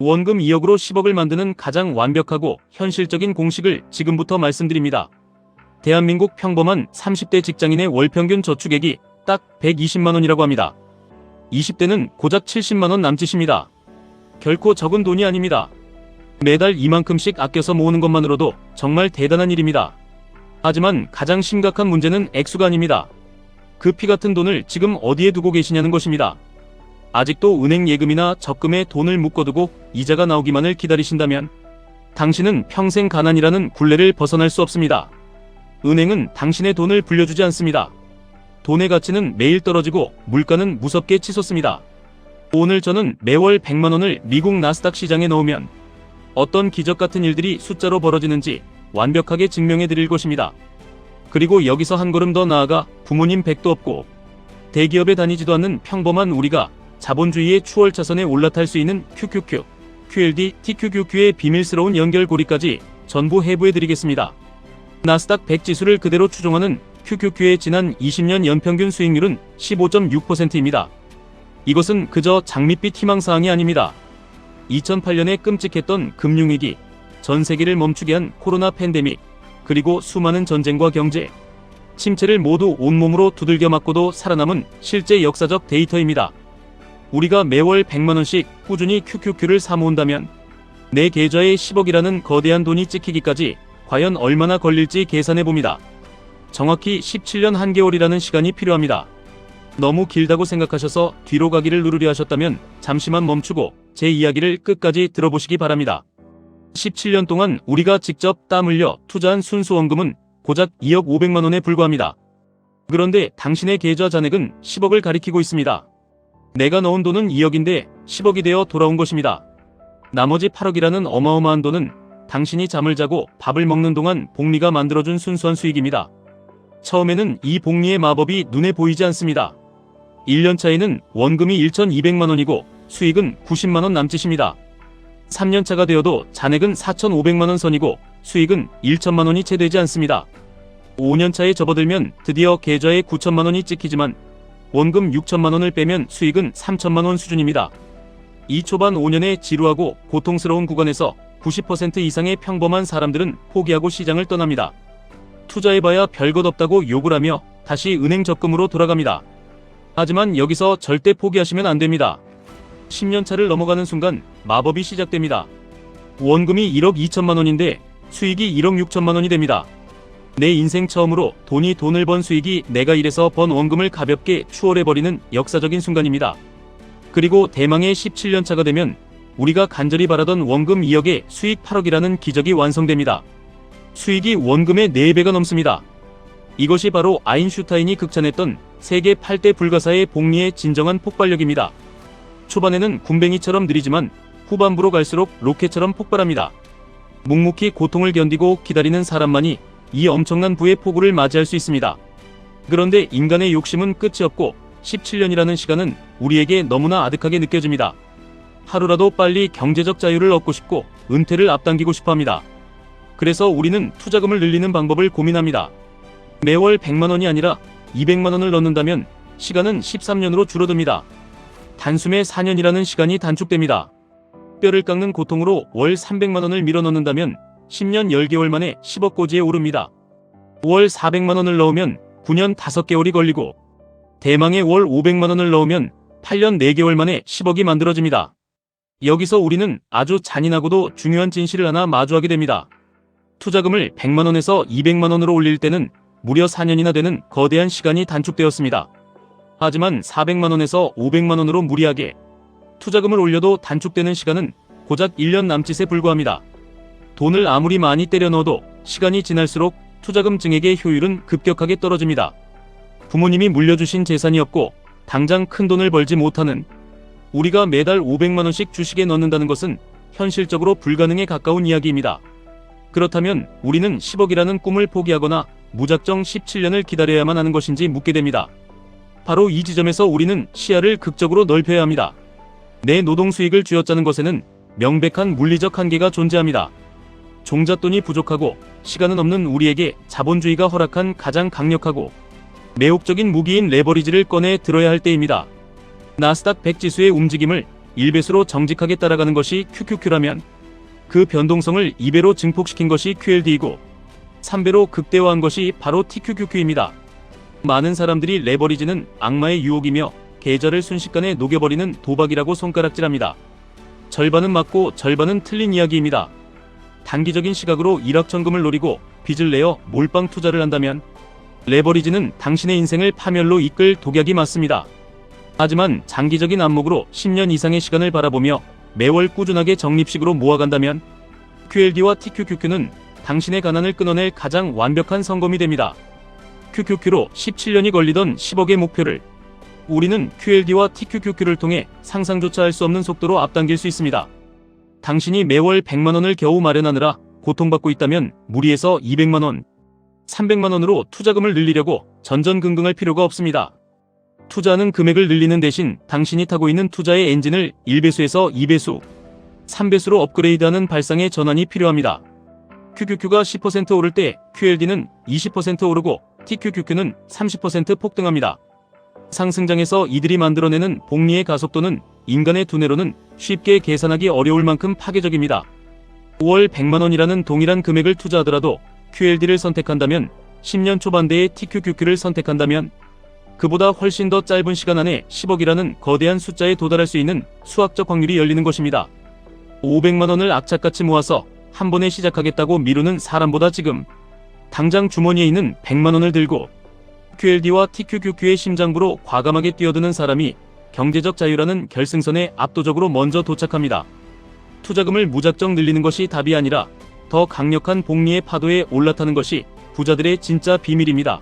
원금 2억으로 10억을 만드는 가장 완벽하고 현실적인 공식을 지금부터 말씀드립니다. 대한민국 평범한 30대 직장인의 월평균 저축액이 딱 120만원이라고 합니다. 20대는 고작 70만원 남짓입니다. 결코 적은 돈이 아닙니다. 매달 이만큼씩 아껴서 모으는 것만으로도 정말 대단한 일입니다. 하지만 가장 심각한 문제는 액수가 아닙니다. 그 피 같은 돈을 지금 어디에 두고 계시냐는 것입니다. 아직도 은행 예금이나 적금에 돈을 묶어두고 이자가 나오기만을 기다리신다면 당신은 평생 가난이라는 굴레를 벗어날 수 없습니다. 은행은 당신의 돈을 불려주지 않습니다. 돈의 가치는 매일 떨어지고 물가는 무섭게 치솟습니다. 오늘 저는 매월 100만원을 미국 나스닥 시장에 넣으면 어떤 기적 같은 일들이 숫자로 벌어지는지 완벽하게 증명해 드릴 것입니다. 그리고 여기서 한 걸음 더 나아가 부모님 댁도 없고 대기업에 다니지도 않는 평범한 우리가 자본주의의 추월차선에 올라탈 수 있는 QQQ, QLD, TQQQ의 비밀스러운 연결고리까지 전부 해부해 드리겠습니다. 나스닥 100 지수를 그대로 추종하는 QQQ의 지난 20년 연평균 수익률은 15.6%입니다. 이것은 그저 장밋빛 희망사항이 아닙니다. 2008년에 끔찍했던 금융위기, 전 세계를 멈추게 한 코로나 팬데믹, 그리고 수많은 전쟁과 경제, 침체를 모두 온몸으로 두들겨 맞고도 살아남은 실제 역사적 데이터입니다. 우리가 매월 100만원씩 꾸준히 QQQ를 사모은다면 내 계좌에 10억이라는 거대한 돈이 찍히기까지 과연 얼마나 걸릴지 계산해봅니다. 정확히 17년 1개월이라는 시간이 필요합니다. 너무 길다고 생각하셔서 뒤로 가기를 누르려 하셨다면 잠시만 멈추고 제 이야기를 끝까지 들어보시기 바랍니다. 17년 동안 우리가 직접 땀 흘려 투자한 순수 원금은 고작 2억 500만원에 불과합니다. 그런데 당신의 계좌 잔액은 10억을 가리키고 있습니다. 내가 넣은 돈은 2억인데 10억이 되어 돌아온 것입니다. 나머지 8억이라는 어마어마한 돈은 당신이 잠을 자고 밥을 먹는 동안 복리가 만들어준 순수한 수익입니다. 처음에는 이 복리의 마법이 눈에 보이지 않습니다. 1년 차에는 원금이 1,200만원이고 수익은 90만원 남짓입니다. 3년차가 되어도 잔액은 4,500만원 선이고 수익은 1천만원이 채 되지 않습니다. 5년차에 접어들면 드디어 계좌에 9천만원이 찍히지만 원금 6천만원을 빼면 수익은 3천만원 수준입니다. 이 초반 5년의 지루하고 고통스러운 구간에서 90% 이상의 평범한 사람들은 포기하고 시장을 떠납니다. 투자해봐야 별것 없다고 욕을 하며 다시 은행 적금으로 돌아갑니다. 하지만 여기서 절대 포기하시면 안됩니다. 10년차를 넘어가는 순간 마법이 시작됩니다. 원금이 1억 2천만원인데 수익이 1억 6천만원이 됩니다. 내 인생 처음으로 돈을 번 수익이 내가 일해서 번 원금을 가볍게 추월해버리는 역사적인 순간입니다. 그리고 대망의 17년차가 되면 우리가 간절히 바라던 원금 2억에 수익 8억이라는 기적이 완성됩니다. 수익이 원금의 4배가 넘습니다. 이것이 바로 아인슈타인이 극찬했던 세계 8대 불가사의 복리의 진정한 폭발력입니다. 초반에는 군뱅이처럼 느리지만 후반부로 갈수록 로켓처럼 폭발합니다. 묵묵히 고통을 견디고 기다리는 사람만이 이 엄청난 부의 폭우를 맞이할 수 있습니다. 그런데 인간의 욕심은 끝이 없고 17년이라는 시간은 우리에게 너무나 아득하게 느껴집니다. 하루라도 빨리 경제적 자유를 얻고 싶고 은퇴를 앞당기고 싶어 합니다. 그래서 우리는 투자금을 늘리는 방법을 고민합니다. 매월 100만원이 아니라 200만원을 넣는다면 시간은 13년으로 줄어듭니다. 단숨에 4년이라는 시간이 단축됩니다. 뼈를 깎는 고통으로 월 300만원을 밀어넣는다면 10년 10개월 만에 10억 고지에 오릅니다. 월 400만원을 넣으면 9년 5개월이 걸리고 대망의 월 500만원을 넣으면 8년 4개월 만에 10억이 만들어집니다. 여기서 우리는 아주 잔인하고도 중요한 진실을 하나 마주하게 됩니다. 투자금을 100만원에서 200만원으로 올릴 때는 무려 4년이나 되는 거대한 시간이 단축되었습니다. 하지만 400만원에서 500만원으로 무리하게 투자금을 올려도 단축되는 시간은 고작 1년 남짓에 불과합니다. 돈을 아무리 많이 때려 넣어도 시간이 지날수록 투자금 증액의 효율은 급격하게 떨어집니다. 부모님이 물려주신 재산이 없고 당장 큰 돈을 벌지 못하는 우리가 매달 500만원씩 주식에 넣는다는 것은 현실적으로 불가능에 가까운 이야기입니다. 그렇다면 우리는 10억이라는 꿈을 포기하거나 무작정 17년을 기다려야만 하는 것인지 묻게 됩니다. 바로 이 지점에서 우리는 시야를 극적으로 넓혀야 합니다. 내 노동 수익을 쥐어짜는 것에는 명백한 물리적 한계가 존재합니다. 종잣돈이 부족하고 시간은 없는 우리에게 자본주의가 허락한 가장 강력하고 매혹적인 무기인 레버리지를 꺼내 들어야 할 때입니다. 나스닥 100 지수의 움직임을 1배수로 정직하게 따라가는 것이 QQQ라면 그 변동성을 2배로 증폭시킨 것이 QLD이고 3배로 극대화한 것이 바로 TQQQ입니다. 많은 사람들이 레버리지는 악마의 유혹이며 계좌를 순식간에 녹여버리는 도박이라고 손가락질합니다. 절반은 맞고 절반은 틀린 이야기입니다. 단기적인 시각으로 일확천금을 노리고 빚을 내어 몰빵 투자를 한다면 레버리지는 당신의 인생을 파멸로 이끌 독약이 맞습니다. 하지만 장기적인 안목으로 10년 이상의 시간을 바라보며 매월 꾸준하게 적립식으로 모아간다면 QLD와 TQQQ는 당신의 가난을 끊어낼 가장 완벽한 성검이 됩니다. QQQ로 17년이 걸리던 10억의 목표를 우리는 QLD와 TQQQ를 통해 상상조차 할 수 없는 속도로 앞당길 수 있습니다. 당신이 매월 100만원을 겨우 마련하느라 고통받고 있다면 무리해서 200만원, 300만원으로 투자금을 늘리려고 전전긍긍할 필요가 없습니다. 투자하는 금액을 늘리는 대신 당신이 타고 있는 투자의 엔진을 1배수에서 2배수, 3배수로 업그레이드하는 발상의 전환이 필요합니다. QQQ가 10% 오를 때 QLD는 20% 오르고 TQQQ는 30% 폭등합니다. 상승장에서 이들이 만들어내는 복리의 가속도는 인간의 두뇌로는 쉽게 계산하기 어려울 만큼 파괴적입니다. 5월 100만원이라는 동일한 금액을 투자하더라도 QLD를 선택한다면 10년 초반대의 TQQQ를 선택한다면 그보다 훨씬 더 짧은 시간 안에 10억이라는 거대한 숫자에 도달할 수 있는 수학적 확률이 열리는 것입니다. 500만원을 악착같이 모아서 한 번에 시작하겠다고 미루는 사람보다 지금 당장 주머니에 있는 100만원을 들고 QLD와 TQQQ의 심장부로 과감하게 뛰어드는 사람이 경제적 자유라는 결승선에 압도적으로 먼저 도착합니다. 투자금을 무작정 늘리는 것이 답이 아니라 더 강력한 복리의 파도에 올라타는 것이 부자들의 진짜 비밀입니다.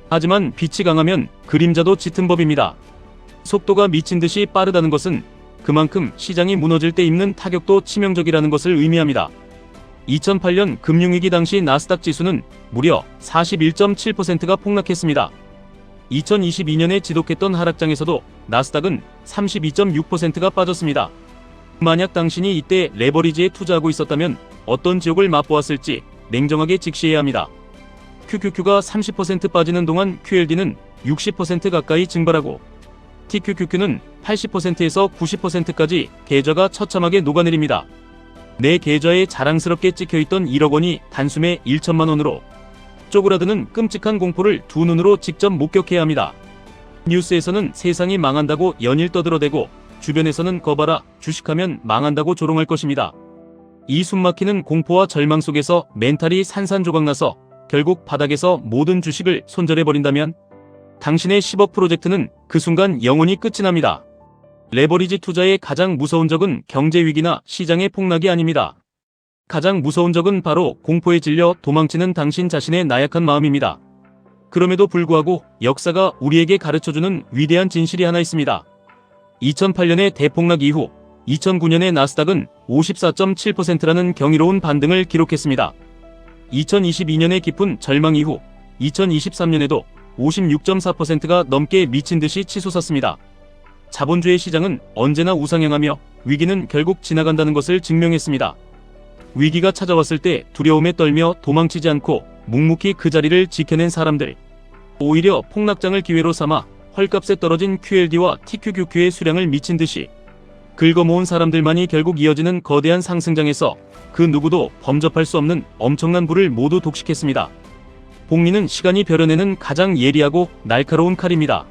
하지만 빛이 강하면 그림자도 짙은 법입니다. 속도가 미친 듯이 빠르다는 것은 그만큼 시장이 무너질 때 입는 타격도 치명적이라는 것을 의미합니다. 2008년 금융위기 당시 나스닥 지수는 무려 41.7%가 폭락했습니다. 2022년에 지독했던 하락장에서도 나스닥은 32.6%가 빠졌습니다. 만약 당신이 이때 레버리지에 투자하고 있었다면 어떤 지옥을 맛보았을지 냉정하게 직시해야 합니다. QQQ가 30% 빠지는 동안 QLD는 60% 가까이 증발하고 TQQQ는 80%에서 90%까지 계좌가 처참하게 녹아내립니다. 내 계좌에 자랑스럽게 찍혀있던 1억 원이 단숨에 1천만 원으로 쪼그라드는 끔찍한 공포를 두 눈으로 직접 목격해야 합니다. 뉴스에서는 세상이 망한다고 연일 떠들어대고 주변에서는 거봐라 주식하면 망한다고 조롱할 것입니다. 이 숨막히는 공포와 절망 속에서 멘탈이 산산조각나서 결국 바닥에서 모든 주식을 손절해버린다면 당신의 10억 프로젝트는 그 순간 영원히 끝이 납니다. 레버리지 투자의 가장 무서운 적은 경제위기나 시장의 폭락이 아닙니다. 가장 무서운 적은 바로 공포에 질려 도망치는 당신 자신의 나약한 마음입니다. 그럼에도 불구하고 역사가 우리에게 가르쳐주는 위대한 진실이 하나 있습니다. 2008년의 대폭락 이후 2009년의 나스닥은 54.7%라는 경이로운 반등을 기록했습니다. 2022년의 깊은 절망 이후 2023년에도 56.4%가 넘게 미친 듯이 치솟았습니다. 자본주의 시장은 언제나 우상향하며 위기는 결국 지나간다는 것을 증명했습니다. 위기가 찾아왔을 때 두려움에 떨며 도망치지 않고 묵묵히 그 자리를 지켜낸 사람들, 오히려 폭락장을 기회로 삼아 헐값에 떨어진 QLD와 TQQQ의 수량을 미친 듯이 긁어모은 사람들만이 결국 이어지는 거대한 상승장에서 그 누구도 범접할 수 없는 엄청난 부를 모두 독식했습니다. 복리는 시간이 벼려내는 가장 예리하고 날카로운 칼입니다.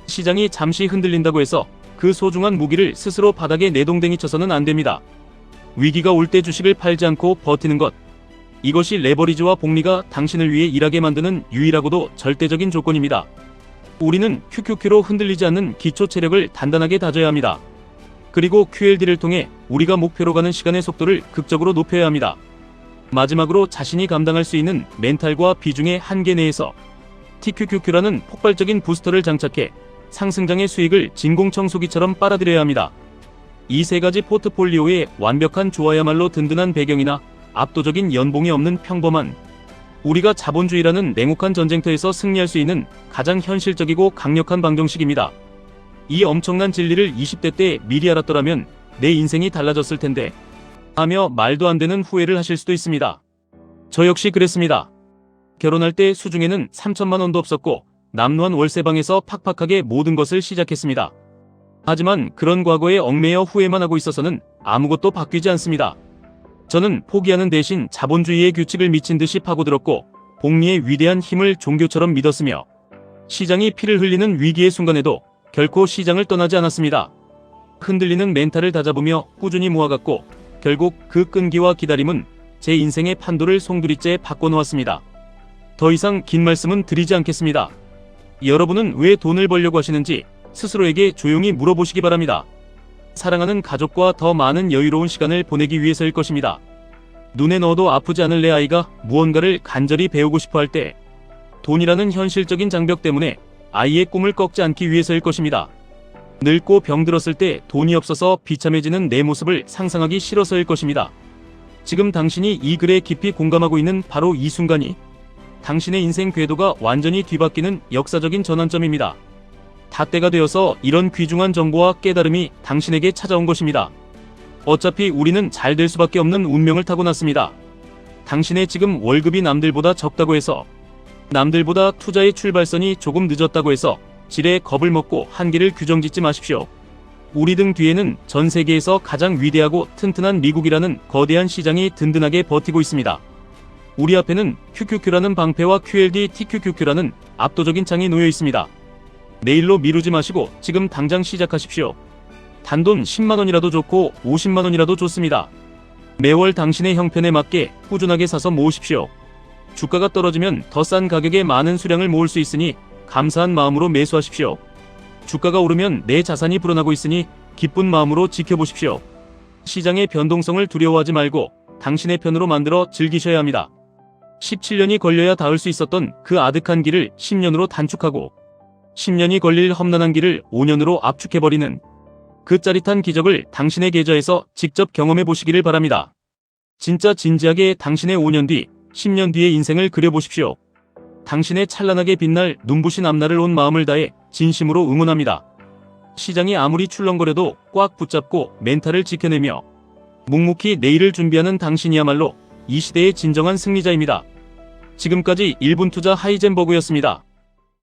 시장이 잠시 흔들린다고 해서 그 소중한 무기를 스스로 바닥에 내동댕이 쳐서는 안 됩니다. 위기가 올 때 주식을 팔지 않고 버티는 것, 이것이 레버리지와 복리가 당신을 위해 일하게 만드는 유일하고도 절대적인 조건입니다. 우리는 QQQ로 흔들리지 않는 기초 체력을 단단하게 다져야 합니다. 그리고 QLD를 통해 우리가 목표로 가는 시간의 속도를 극적으로 높여야 합니다. 마지막으로 자신이 감당할 수 있는 멘탈과 비중의 한계 내에서 TQQQ라는 폭발적인 부스터를 장착해 상승장의 수익을 진공청소기처럼 빨아들여야 합니다. 이 세 가지 포트폴리오의 완벽한 조화야말로 든든한 배경이나 압도적인 연봉이 없는 평범한 우리가 자본주의라는 냉혹한 전쟁터에서 승리할 수 있는 가장 현실적이고 강력한 방정식입니다. 이 엄청난 진리를 20대 때 미리 알았더라면 내 인생이 달라졌을 텐데 하며 말도 안 되는 후회를 하실 수도 있습니다. 저 역시 그랬습니다. 결혼할 때 수중에는 3천만 원도 없었고 남루한 월세방에서 팍팍하게 모든 것을 시작했습니다. 하지만 그런 과거에 얽매여 후회만 하고 있어서는 아무것도 바뀌지 않습니다. 저는 포기하는 대신 자본주의의 규칙을 미친 듯이 파고들었고 복리의 위대한 힘을 종교처럼 믿었으며 시장이 피를 흘리는 위기의 순간에도 결코 시장을 떠나지 않았습니다. 흔들리는 멘탈을 다잡으며 꾸준히 모아갔고 결국 그 끈기와 기다림은 제 인생의 판도를 송두리째 바꿔놓았습니다. 더 이상 긴 말씀은 드리지 않겠습니다. 여러분은 왜 돈을 벌려고 하시는지 스스로에게 조용히 물어보시기 바랍니다. 사랑하는 가족과 더 많은 여유로운 시간을 보내기 위해서일 것입니다. 눈에 넣어도 아프지 않을 내 아이가 무언가를 간절히 배우고 싶어 할 때, 돈이라는 현실적인 장벽 때문에 아이의 꿈을 꺾지 않기 위해서일 것입니다. 늙고 병들었을 때 돈이 없어서 비참해지는 내 모습을 상상하기 싫어서일 것입니다. 지금 당신이 이 글에 깊이 공감하고 있는 바로 이 순간이 당신의 인생 궤도가 완전히 뒤바뀌는 역사적인 전환점입니다. 다 때가 되어서 이런 귀중한 정보와 깨달음이 당신에게 찾아온 것입니다. 어차피 우리는 잘 될 수밖에 없는 운명을 타고났습니다. 당신의 지금 월급이 남들보다 적다고 해서, 남들보다 투자의 출발선이 조금 늦었다고 해서 지레 겁을 먹고 한계를 규정짓지 마십시오. 우리 등 뒤에는 전 세계에서 가장 위대하고 튼튼한 미국이라는 거대한 시장이 든든하게 버티고 있습니다. 우리 앞에는 QQQ라는 방패와 QLD TQQQ라는 압도적인 창이 놓여 있습니다. 내일로 미루지 마시고 지금 당장 시작하십시오. 단돈 10만원이라도 좋고 50만원이라도 좋습니다. 매월 당신의 형편에 맞게 꾸준하게 사서 모으십시오. 주가가 떨어지면 더 싼 가격에 많은 수량을 모을 수 있으니 감사한 마음으로 매수하십시오. 주가가 오르면 내 자산이 불어나고 있으니 기쁜 마음으로 지켜보십시오. 시장의 변동성을 두려워하지 말고 당신의 편으로 만들어 즐기셔야 합니다. 17년이 걸려야 닿을 수 있었던 그 아득한 길을 10년으로 단축하고 10년이 걸릴 험난한 길을 5년으로 압축해버리는 그 짜릿한 기적을 당신의 계좌에서 직접 경험해 보시기를 바랍니다. 진짜 진지하게 당신의 5년 뒤, 10년 뒤의 인생을 그려보십시오. 당신의 찬란하게 빛날 눈부신 앞날을 온 마음을 다해 진심으로 응원합니다. 시장이 아무리 출렁거려도 꽉 붙잡고 멘탈을 지켜내며 묵묵히 내일을 준비하는 당신이야말로 이 시대의 진정한 승리자입니다. 지금까지 1분 투자 하이젠버그였습니다.